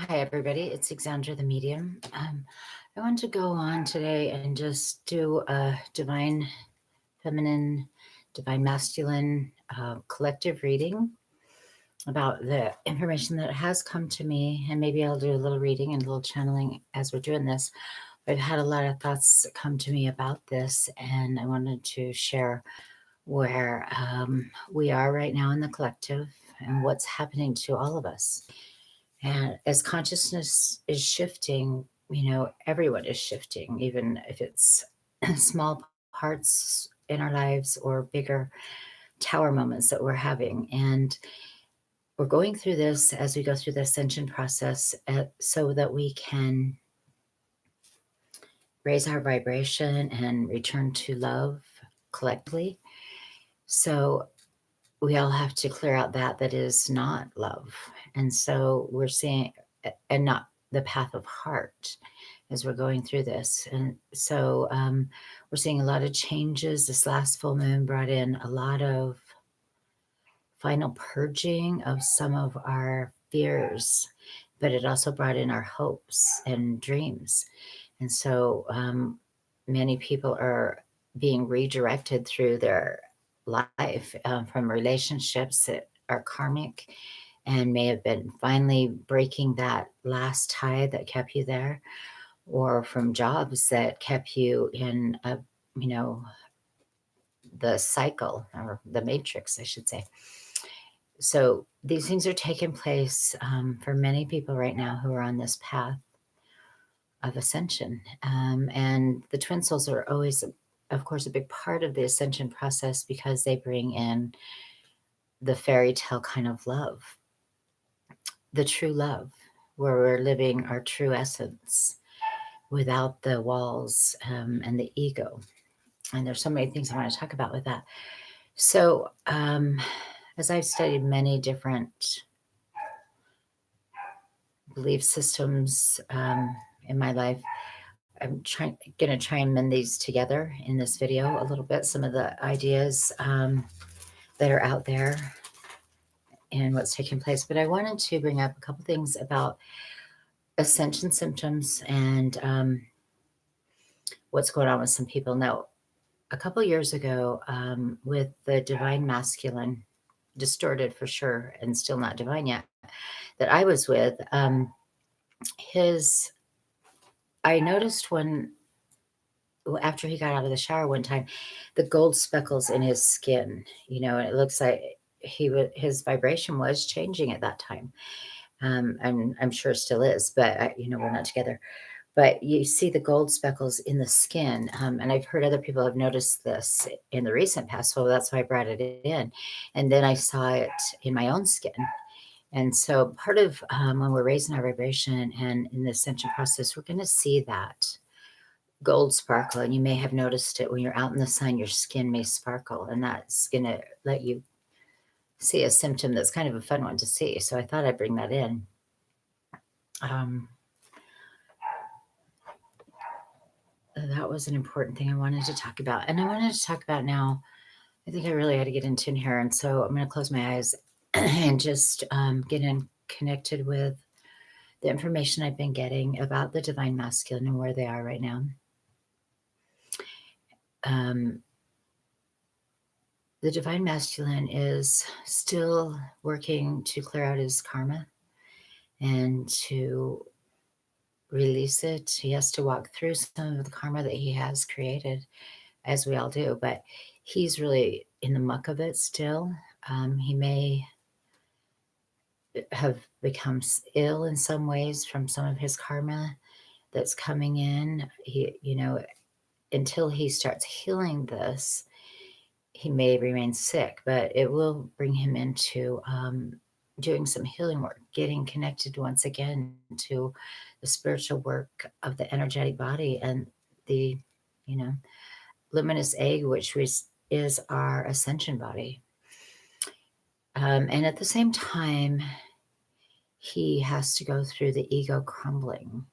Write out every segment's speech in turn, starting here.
Hi, everybody. It's Exandra the Medium. I want to go on today and just do a divine feminine, divine masculine collective reading about the information that has come to me. And maybe I'll do a little reading and a little channeling as we're doing this. I've had a lot of thoughts come to me about this, and I wanted to share where we are right now in the collective and what's happening to all of us. And as consciousness is shifting, everyone is shifting, even if it's small parts in our lives or bigger tower moments that we're having. And we're going through this as we go through the ascension process so that we can raise our vibration and return to love collectively. So we all have to clear out that is not love. And so we're seeing, and not the path of heart as we're going through this. And so we're seeing a lot of changes. This last full moon brought in a lot of final purging of some of our fears, but it also brought in our hopes and dreams. And so many people are being redirected through their life from relationships that are karmic and may have been finally breaking that last tie that kept you there, or from jobs that kept you in you know, the cycle or the matrix, I should say. So these things are taking place for many people right now who are on this path of ascension. And the twin souls are always, of course, a big part of the ascension process because they bring in the fairy tale kind of love, the true love, where we're living our true essence without the walls and the ego. And there's so many things I want to talk about with that. So, as I've studied many different belief systems in my life, I'm going to try and mend these together in this video a little bit. Some of the ideas that are out there and what's taking place. But I wanted to bring up a couple things about ascension symptoms and what's going on with some people. Now, a couple years ago, with the divine masculine, distorted for sure, and still not divine yet, that I was with, I noticed after he got out of the shower one time, the gold speckles in his skin, and it looks like his vibration was changing at that time. I'm sure it still is, but we're not together. But you see the gold speckles in the skin, and I've heard other people have noticed this in the recent past, so that's why I brought it in. And then I saw it in my own skin. And so part of when we're raising our vibration and in the ascension process, we're going to see that gold sparkle. And you may have noticed it when you're out in the sun, your skin may sparkle, and that's going to let you see a symptom that's kind of a fun one to see. So I thought I'd bring that in. That was an important thing I wanted to talk about. And I wanted to talk about now, I think I really had to get into in here. And so I'm going to close my eyes and just get in connected with the information I've been getting about the divine masculine and where they are right now. The divine masculine is still working to clear out his karma and to release it. He has to walk through some of the karma that he has created, as we all do, but he's really in the muck of it still. He may have become ill in some ways from some of his karma that's coming in. Until he starts healing this, he may remain sick, but it will bring him into doing some healing work, getting connected once again to the spiritual work of the energetic body and the, luminous egg, which is our ascension body. And at the same time, he has to go through the ego crumbling.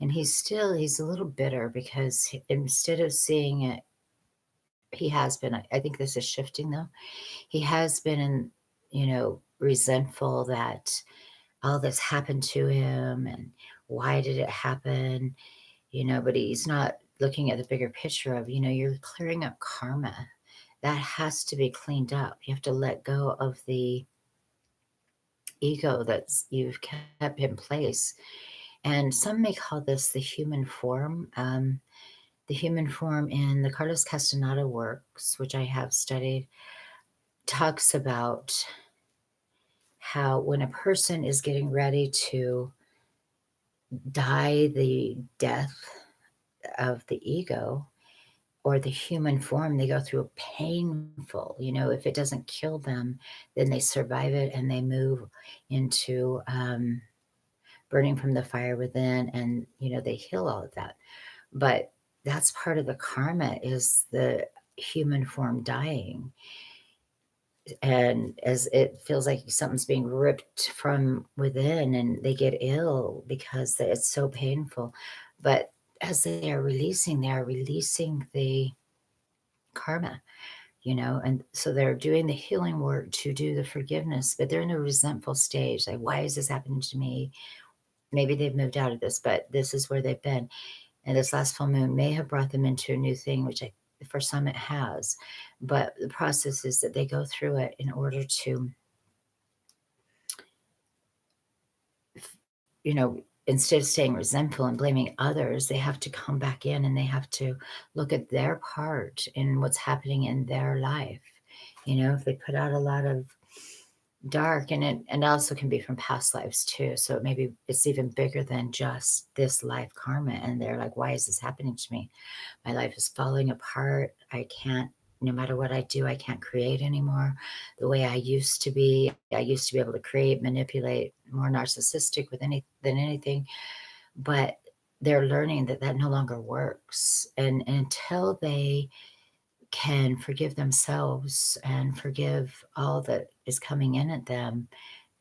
And he's a little bitter because instead of seeing it, he has been, I think this is shifting though. He has been, resentful that all this happened to him and why did it happen, but he's not looking at the bigger picture of, you're clearing up karma. That has to be cleaned up. You have to let go of the ego that's you've kept in place. And some may call this the human form. The human form in the Carlos Castaneda works, which I have studied, talks about how when a person is getting ready to die the death of the ego or the human form, they go through a painful, if it doesn't kill them, then they survive it and they move into burning from the fire within, and they heal all of that. But that's part of the karma, is the human form dying. And as it feels like something's being ripped from within and they get ill because it's so painful. But as they are releasing the karma, and so they're doing the healing work to do the forgiveness, but they're in a resentful stage. Like, why is this happening to me? Maybe they've moved out of this, but this is where they've been. And this last full moon may have brought them into a new thing, which for some it has. But the process is that they go through it in order to, you know, instead of staying resentful and blaming others, they have to come back in and they have to look at their part in what's happening in their life. If they put out a lot of dark, and it also can be from past lives too, so maybe it's even bigger than just this life karma, and they're like, why is this happening to me? My life is falling apart. I can't, no matter what I do, I can't create anymore the way I used to be. I used to be able to create, manipulate, more narcissistic than anything. But they're learning that that no longer works. And until they can forgive themselves and forgive all that is coming in at them,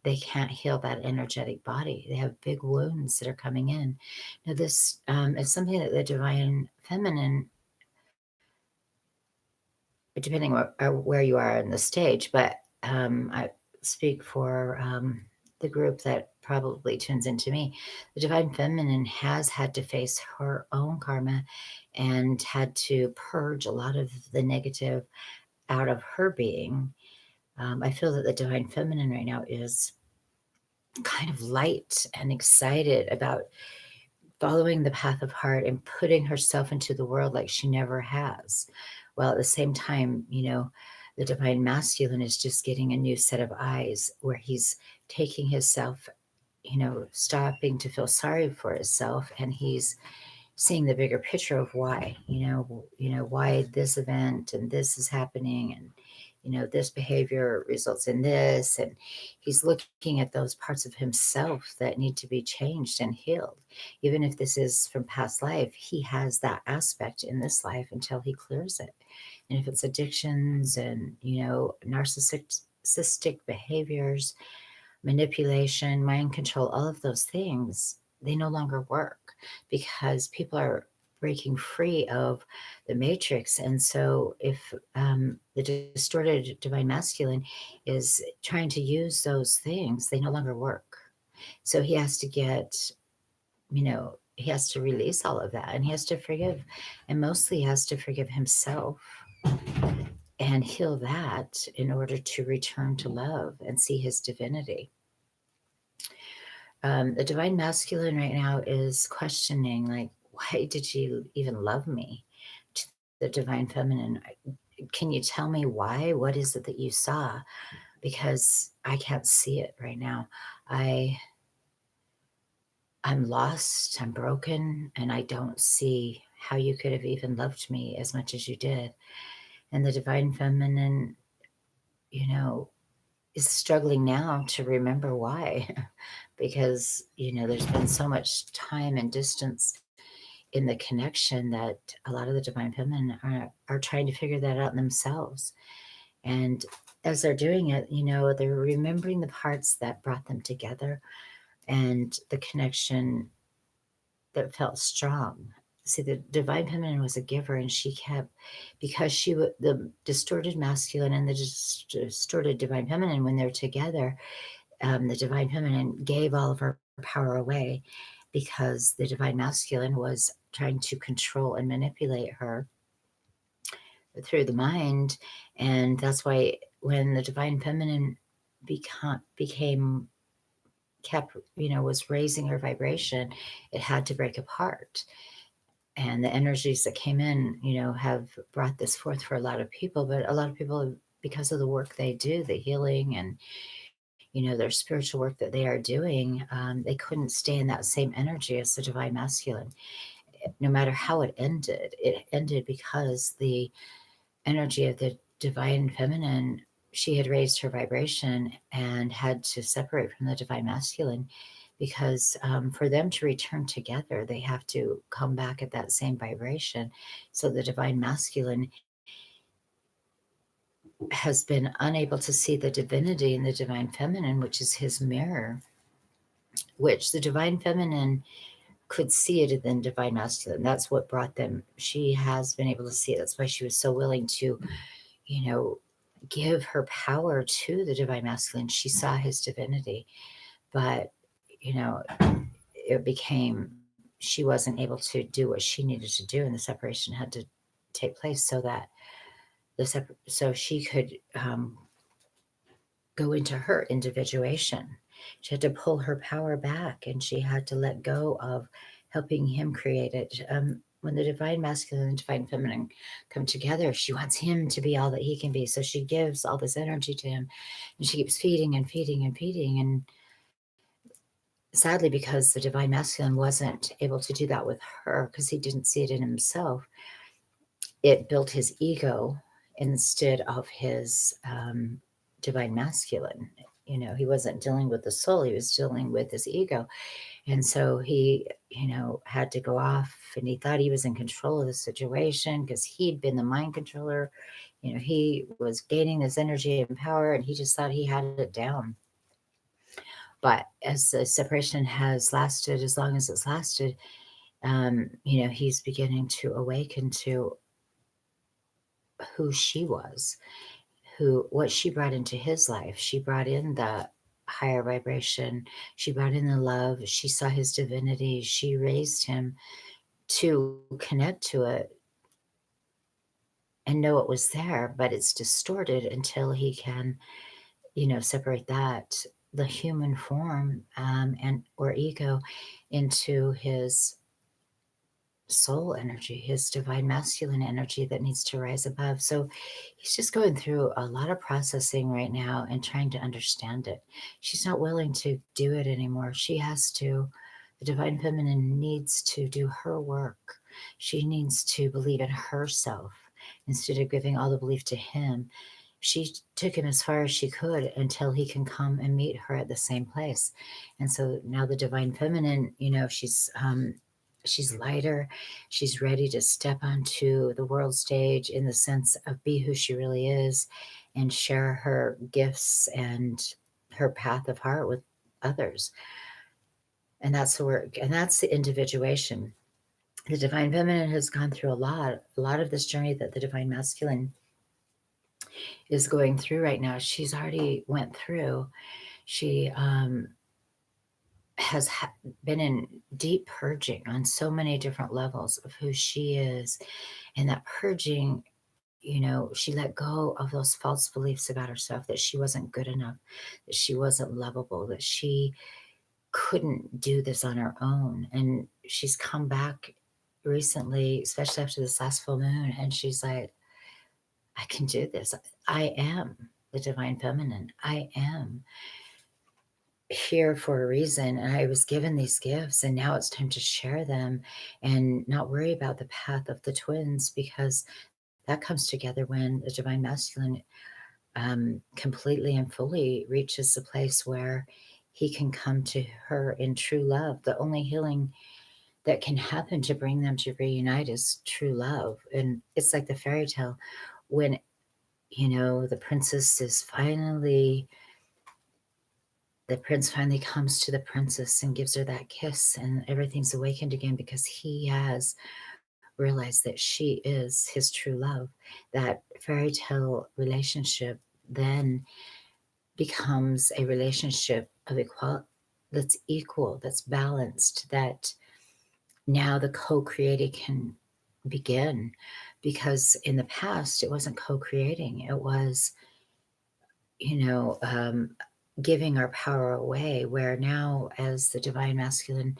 they can't heal that energetic body. They have big wounds that are coming in. Now, this is something that the divine feminine, depending where you are in the stage, but I speak for the group that probably tunes into me. The divine feminine has had to face her own karma and had to purge a lot of the negative out of her being. I feel that the divine feminine right now is kind of light and excited about following the path of heart and putting herself into the world like she never has. Well, at the same time, the divine masculine is just getting a new set of eyes where he's taking himself, stopping to feel sorry for himself, and he's seeing the bigger picture of why, why this event and this is happening, and this behavior results in this, and he's looking at those parts of himself that need to be changed and healed. Even if this is from past life, he has that aspect in this life until he clears it. And if it's addictions and narcissistic behaviors, manipulation, mind control, all of those things, they no longer work because people are breaking free of the matrix. And so if the distorted divine masculine is trying to use those things, they no longer work. So he has to he has to release all of that, and he has to forgive, and mostly he has to forgive himself and heal that in order to return to love and see his divinity. The divine masculine right now is questioning, like, why did you even love me? To the divine feminine, can you tell me why? What is it that you saw? Because I can't see it right now. I'm lost, I'm broken, and I don't see how you could have even loved me as much as you did. And the divine feminine, you know, is struggling now to remember why. Because, there's been so much time and distance in the connection that a lot of the divine feminine are trying to figure that out themselves. And as they're doing it, they're remembering the parts that brought them together and the connection that felt strong. See, the divine feminine was a giver, and she kept, because the distorted masculine and the distorted divine feminine, when they're together, the divine feminine gave all of her power away because the divine masculine was trying to control and manipulate her through the mind. And that's why when the divine feminine became kept, was raising her vibration, it had to break apart. And the energies that came in, have brought this forth for a lot of people. But a lot of people, because of the work they do, the healing and their spiritual work that they are doing, they couldn't stay in that same energy as the divine masculine. No matter how it ended because the energy of the divine feminine, she had raised her vibration and had to separate from the divine masculine because for them to return together, they have to come back at that same vibration. So the divine masculine has been unable to see the divinity in the divine feminine, which is his mirror, which the divine feminine could see it in the divine masculine. That's what brought them. She has been able to see it. That's why she was so willing to, you know, give her power to the divine masculine. She saw his divinity, but, you know, it became, she wasn't able to do what she needed to do, and the separation had to take place so that so she could go into her individuation. She had to pull her power back, and she had to let go of helping him create it. When the divine masculine and divine feminine come together, she wants him to be all that he can be. So she gives all this energy to him, and she keeps feeding and feeding and feeding. And sadly, because the divine masculine wasn't able to do that with her because he didn't see it in himself, it built his ego instead of his divine masculine. He wasn't dealing with the soul, he was dealing with his ego. And so he, had to go off, and he thought he was in control of the situation because he'd been the mind controller. He was gaining this energy and power, and he just thought he had it down. But as the separation has lasted as long as it's lasted, he's beginning to awaken to who she was, what she brought into his life. She brought in the higher vibration, she brought in the love, she saw his divinity, she raised him to connect to it and know it was there, but it's distorted until he can, separate that, the human form, and or ego, into his soul energy, his divine masculine energy that needs to rise above. So he's just going through a lot of processing right now and trying to understand it. She's not willing to do it anymore. She has to. The divine feminine needs to do her work. She needs to believe in herself instead of giving all the belief to him. She took him as far as she could until he can come and meet her at the same place. And so now the divine feminine, she's lighter. She's ready to step onto the world stage in the sense of be who she really is and share her gifts and her path of heart with others. And that's the work. And that's the individuation. The divine feminine has gone through a lot of this journey that the divine masculine is going through right now. She's already went through. She has been in deep purging on so many different levels of who she is. And that purging, she let go of those false beliefs about herself, that she wasn't good enough, that she wasn't lovable, that she couldn't do this on her own. And she's come back recently, especially after this last full moon, and she's like, I can do this. I am the divine feminine. I am here for a reason, and I was given these gifts, and now it's time to share them and not worry about the path of the twins, because that comes together when the divine masculine completely and fully reaches the place where he can come to her in true love. The only healing that can happen to bring them to reunite is true love. And it's like the fairy tale when the princess is finally the prince finally comes to the princess and gives her that kiss, and everything's awakened again because he has realized that she is his true love. That fairy tale relationship then becomes a relationship of equal, that's equal, that's balanced, that now the co-creating can begin. Because in the past it wasn't co-creating, it was, you know, giving our power away, where now as the divine masculine,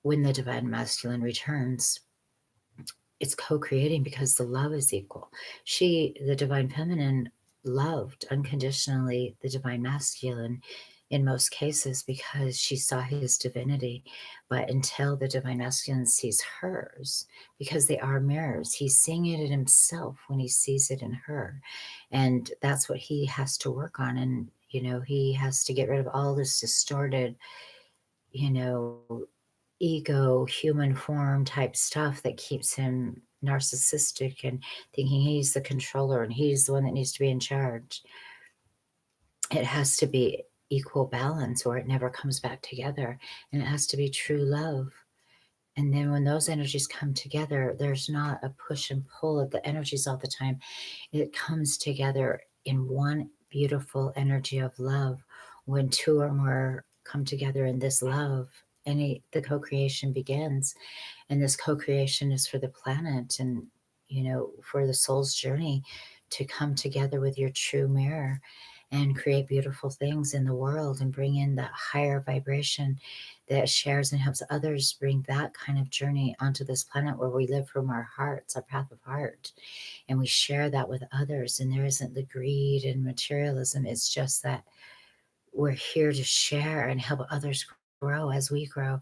when the divine masculine returns, it's co-creating because the love is equal. She, the divine feminine, loved unconditionally the divine masculine in most cases because she saw his divinity. But until the divine masculine sees hers, because they are mirrors, he's seeing it in himself when he sees it in her. And that's what he has to work on. And, you know, he has to get rid of all this distorted, you know, ego, human form type stuff that keeps him narcissistic and thinking he's the controller and he's the one that needs to be in charge. It has to be equal balance or it never comes back together. And it has to be true love. And then when those energies come together, there's not a push and pull of the energies all the time. It comes together in one beautiful energy of love. When two or more come together in this love, the co-creation begins. And this co-creation is for the planet and, you know, for the soul's journey to come together with your true mirror and create beautiful things in the world and bring in that higher vibration that shares and helps others bring that kind of journey onto this planet where we live from our hearts, our path of heart, and we share that with others. And there isn't the greed and materialism. It's just that we're here to share and help others grow as we grow.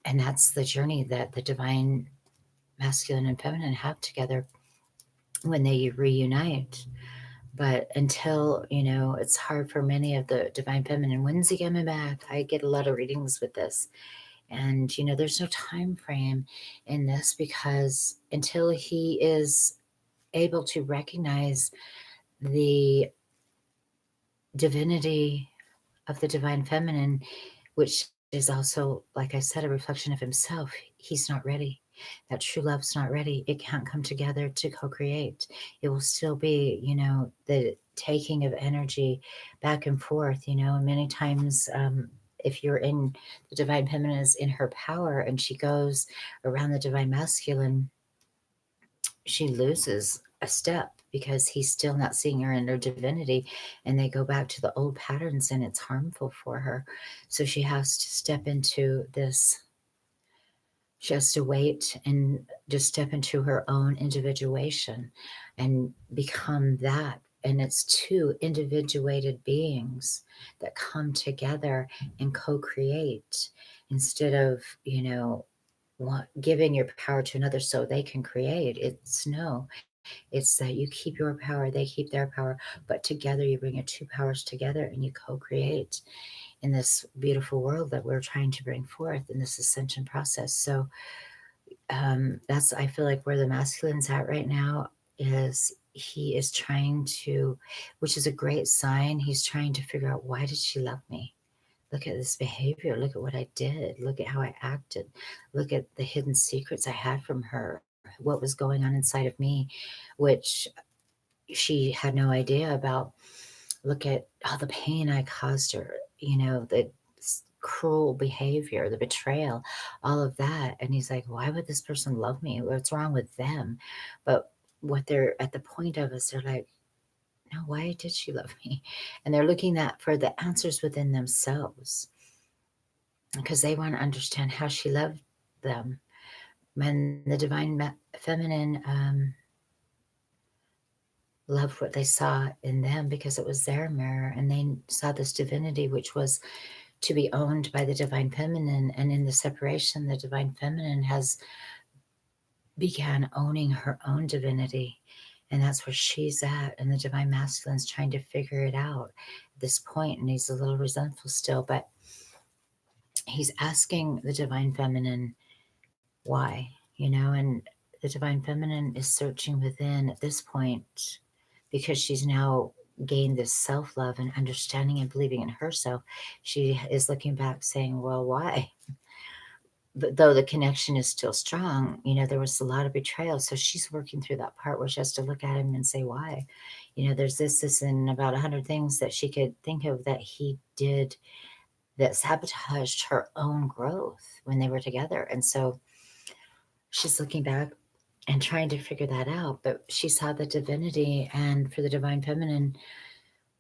And that's the journey that the divine masculine and feminine have together when they reunite. But until, you know, it's hard for many of the divine feminine. When's he coming back? I get a lot of readings with this. And, you know, there's no time frame in this because until he is able to recognize the divinity of the divine feminine, which is also, like I said, a reflection of himself, he's not ready. That true love's not ready. It can't come together to co create. It will still be, you know, the taking of energy back and forth, you know, and many times. If you're in the divine feminine is in her power and she goes around the divine masculine, she loses a step because he's still not seeing her in her divinity, and they go back to the old patterns and it's harmful for her. So she has to step into this, she has to wait and just step into her own individuation and become that. And it's two individuated beings that come together and co-create instead of, you know, giving your power to another so they can create. It's no, it's that you keep your power, they keep their power, but together you bring your two powers together and you co-create in this beautiful world that we're trying to bring forth in this ascension process. So that's, I feel like, where the masculine's at right now is he is trying to, which is a great sign, he's trying to figure out, why did she love me? Look at this behavior. Look at what I did. Look at how I acted. Look at the hidden secrets I had from her. What was going on inside of me, which she had no idea about. Look at all the pain I caused her, you know, the cruel behavior, the betrayal, all of that. And he's like, why would this person love me? What's wrong with them? But what they're at the point of is they're like, no, why did she love me? And they're looking at for the answers within themselves because they want to understand how she loved them. When the divine feminine loved what they saw in them because it was their mirror, and they saw this divinity which was to be owned by the divine feminine. And in the separation, the divine feminine has began owning her own divinity, and that's where she's at. And the divine masculine's trying to figure it out at this point, and he's a little resentful still, but he's asking the divine feminine why, you know. And the divine feminine is searching within at this point because she's now gained this self-love and understanding and believing in herself. She is looking back saying, well, why? but though the connection is still strong, there was a lot of betrayal. So she's working through that part where she has to look at him and say, why? There's this, and about 100 things that she could think of that he did that sabotaged her own growth when they were together. And so she's looking back and trying to figure that out. But she saw the divinity, and for the divine feminine,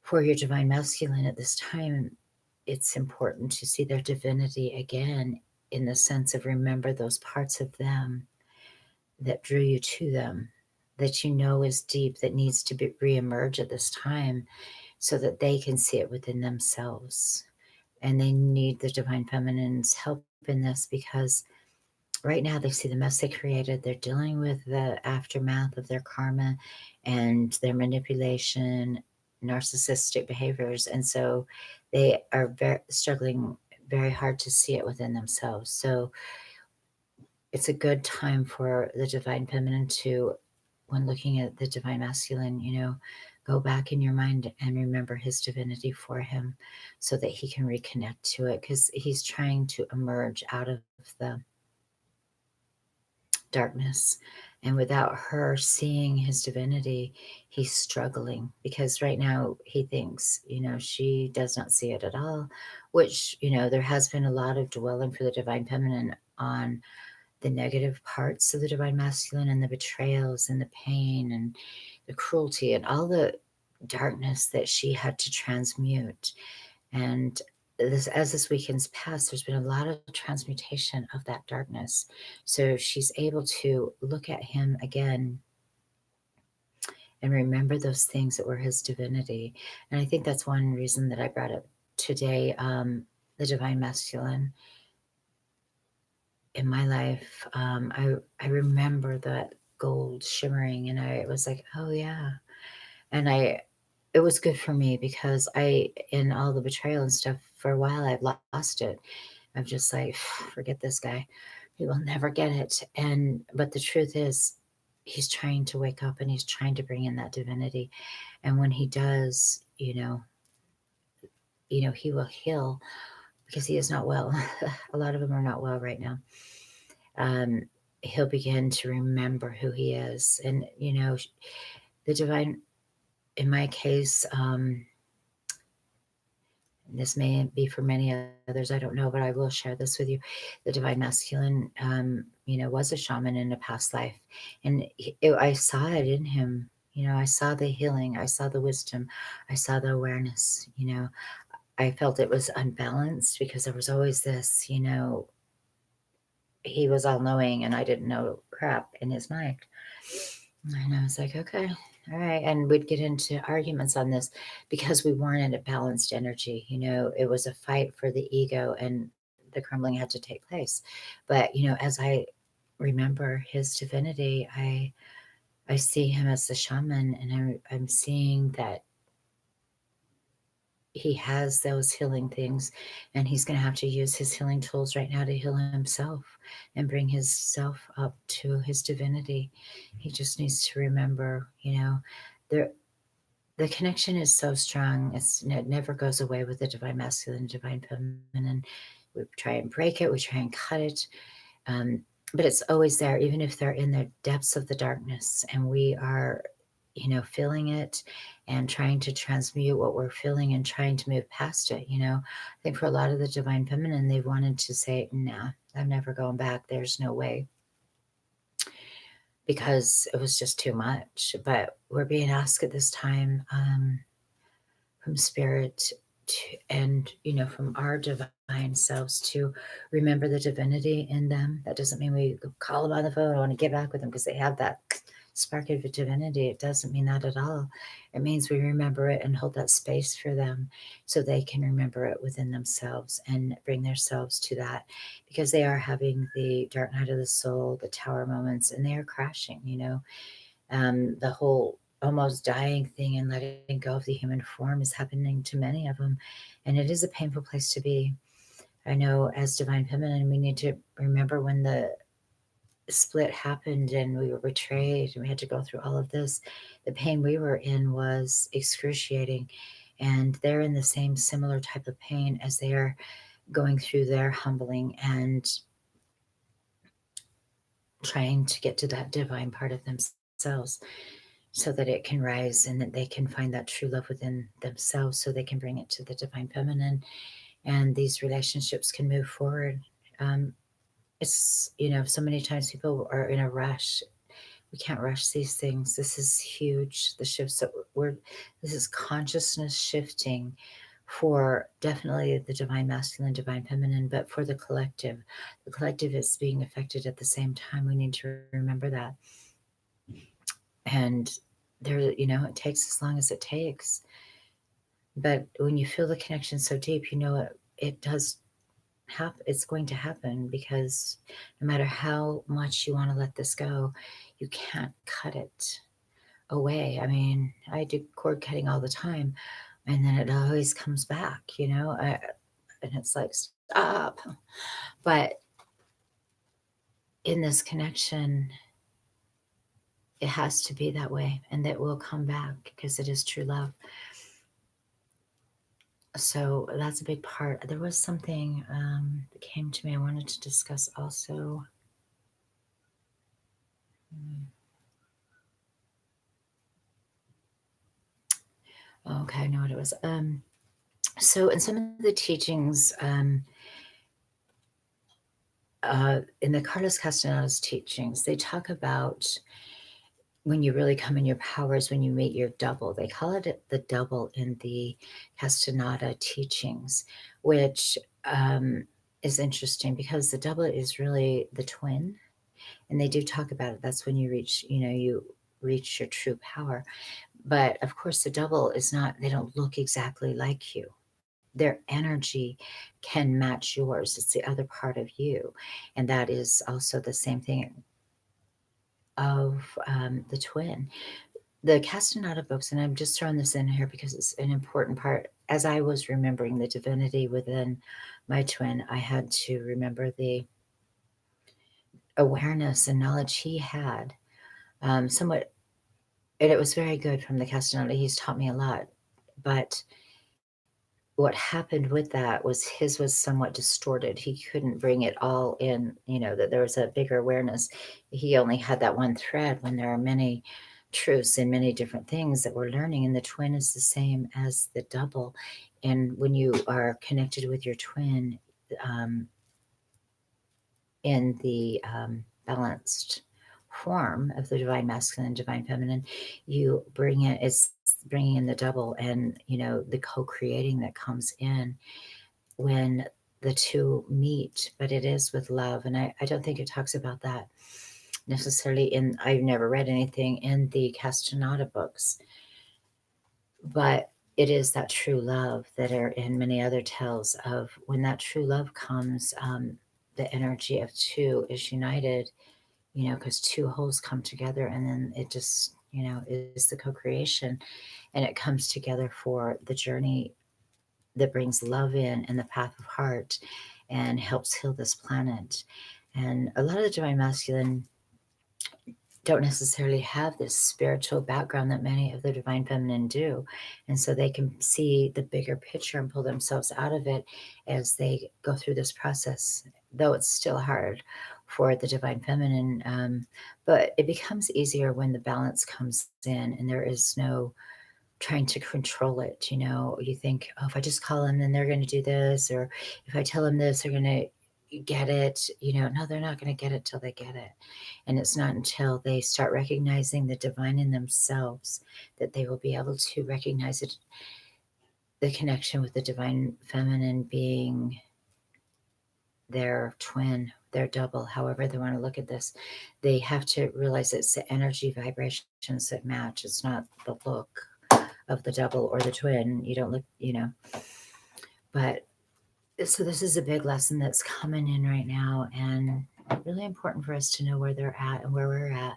for your divine masculine at this time, it's important to see their divinity again, in the sense of remember those parts of them that drew you to them, that is deep, that needs to be reemerge at this time, so that they can see it within themselves. And they need the divine feminine's help in this, because right now they see the mess they created. They're dealing with the aftermath of their karma and their manipulation, narcissistic behaviors. And so they are struggling very hard to see it within themselves. So it's a good time for the divine feminine to, when looking at the divine masculine, go back in your mind and remember his divinity for him, so that he can reconnect to it, because he's trying to emerge out of the darkness. And without her seeing his divinity, he's struggling, because right now he thinks, she does not see it at all, which, there has been a lot of dwelling for the divine feminine on the negative parts of the divine masculine, and the betrayals and the pain and the cruelty and all the darkness that she had to transmute. And as this weekend's passed, there's been a lot of transmutation of that darkness. So she's able to look at him again and remember those things that were his divinity. And I think that's one reason that I brought up today, the divine masculine in my life. I remember that gold shimmering, and I was like, oh yeah. And it was good for me, because in all the betrayal and stuff, for a while I've lost it. I'm just like, forget this guy. He will never get it. But the truth is, he's trying to wake up, and he's trying to bring in that divinity. And when he does, he will heal, because he is not well. A lot of them are not well right now. He'll begin to remember who he is. And, the divine, in my case, this may be for many others, I don't know, but I will share this with you. The divine masculine, was a shaman in a past life, and I saw it in him. I saw the healing, I saw the wisdom, I saw the awareness. I felt it was unbalanced, because there was always this, he was all knowing and I didn't know crap in his mind. And I was like, okay, all right. And we'd get into arguments on this, because we weren't in a balanced energy. It was a fight for the ego, and the crumbling had to take place. But, as I remember his divinity, I see him as the shaman, and I'm seeing that he has those healing things, and he's going to have to use his healing tools right now to heal himself and bring his self up to his divinity. He just needs to remember, the the connection is so strong. It never goes away with the divine masculine, divine feminine. We try and break it, we try and cut it, um, but it's always there, even if they're in the depths of the darkness, and we are, feeling it and trying to transmute what we're feeling and trying to move past it. I think for a lot of the divine feminine, they wanted to say, nah, I'm never going back. There's no way, because it was just too much. But we're being asked at this time, from spirit and from our divine selves, to remember the divinity in them. That doesn't mean we call them on the phone, I want to get back with them because they have that spark of divinity. It doesn't mean that at all. It means we remember it and hold that space for them, so they can remember it within themselves and bring themselves to that, because they are having the dark night of the soul, the tower moments, and they are crashing. The whole almost dying thing and letting go of the human form is happening to many of them, and it is a painful place to be. I know, as divine feminine, we need to remember when the split happened and we were betrayed and we had to go through all of this. The pain we were in was excruciating, and they're in the similar type of pain as they are going through their humbling and trying to get to that divine part of themselves so that it can rise and that they can find that true love within themselves so they can bring it to the divine feminine and these relationships can move forward. It's, so many times people are in a rush. We can't rush these things. This is huge. The shifts that this is consciousness shifting for definitely the divine masculine, divine feminine, but for the collective. The collective is being affected at the same time. We need to remember that. And it takes as long as it takes. But when you feel the connection so deep, it does happen. It's going to happen because no matter how much you want to let this go, you can't cut it away. I mean, I do cord cutting all the time, and then it always comes back, and it's like, stop. But in this connection, it has to be that way, and that will come back because it is true love. So that's a big part. There was something that came to me I wanted to discuss also. Mm, okay, I know what it was. So in some of the teachings, in the Carlos Castaneda's teachings, they talk about when you really come in your powers, when you meet your double. They call it the double in the Castaneda teachings, which is interesting because the double is really the twin, and they do talk about it. That's when you reach your true power. But of course, the double is not. They don't look exactly like you. Their energy can match yours. It's the other part of you, and that is also the same thing of the twin. The Castaneda books, and I'm just throwing this in here because it's an important part. As I was remembering the divinity within my twin, I had to remember the awareness and knowledge he had. Somewhat, and it was very good from the Castaneda. He's taught me a lot, but what happened with that was his was somewhat distorted. He couldn't bring it all in, that there was a bigger awareness. He only had that one thread when there are many truths and many different things that we're learning. And the twin is the same as the double. And when you are connected with your twin um, in the balanced form of the divine masculine and divine feminine, you bring it, it's bringing in the double and, the co creating that comes in when the two meet, but it is with love. And I don't think it talks about that necessarily I've never read anything in the Castaneda books, but it is that true love that are in many other tales of when that true love comes, the energy of two is united, because two wholes come together and then it just, is the co-creation and it comes together for the journey that brings love in and the path of heart and helps heal this planet. And a lot of the divine masculine don't necessarily have this spiritual background that many of the divine feminine do. And so they can see the bigger picture and pull themselves out of it as they go through this process, though it's still hard for the divine feminine. But it becomes easier when the balance comes in and there is no trying to control it. You think, oh, if I just call them, then they're going to do this, or if I tell them this, they're going to get it. No, they're not going to get it till they get it. And it's not until they start recognizing the divine in themselves that they will be able to recognize it, the connection with the divine feminine being their twin, their double, however they want to look at this. They have to realize it's the energy vibrations that match. It's not the look of the double or the twin. You don't look, but so this is a big lesson that's coming in right now and really important for us to know where they're at and where we're at.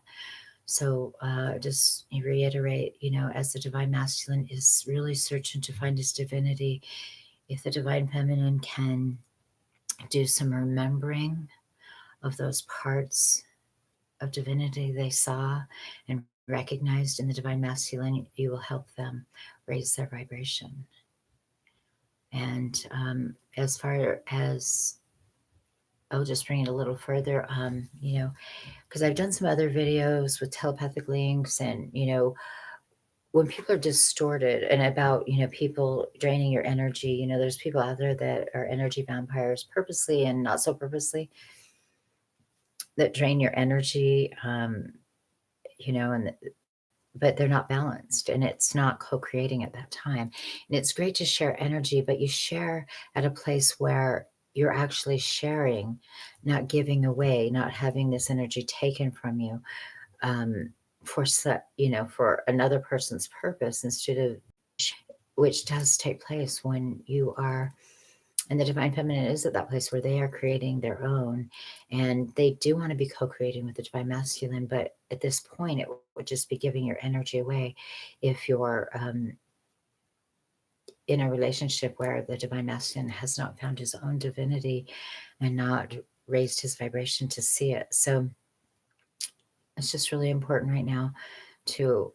So just reiterate, as the divine masculine is really searching to find his divinity, if the divine feminine can do some remembering of those parts of divinity they saw and recognized in the divine masculine, you will help them raise their vibration. And as far as I'll just bring it a little further. Because I've done some other videos with telepathic links, and when people are distorted and about people draining your energy, there's people out there that are energy vampires, purposely and not so purposely, that drain your energy. And but they're not balanced, and it's not co-creating at that time. And it's great to share energy, but you share at a place where you're actually sharing, not giving away, not having this energy taken from you, um, for another person's purpose, instead of, which does take place when you are. And the divine feminine is at that place where they are creating their own, and they do want to be co-creating with the divine masculine. But at this point, it would just be giving your energy away if you're in a relationship where the divine masculine has not found his own divinity and not raised his vibration to see it. So it's just really important right now to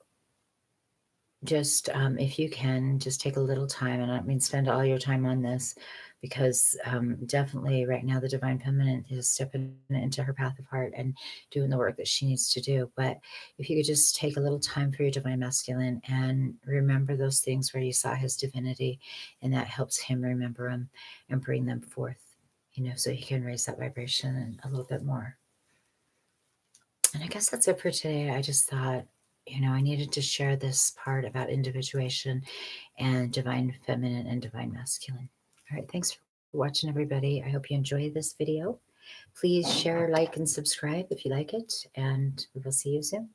just, if you can, just take a little time. And I don't mean spend all your time on this, because definitely right now the divine feminine is stepping into her path of heart and doing the work that she needs to do. But if you could just take a little time for your divine masculine and remember those things where you saw his divinity, and that helps him remember them and bring them forth, so he can raise that vibration a little bit more. And I guess that's it for today. I just thought, I needed to share this part about individuation and divine feminine and divine masculine. All right. Thanks for watching, everybody. I hope you enjoy this video. Please share, like, and subscribe if you like it. And we will see you soon.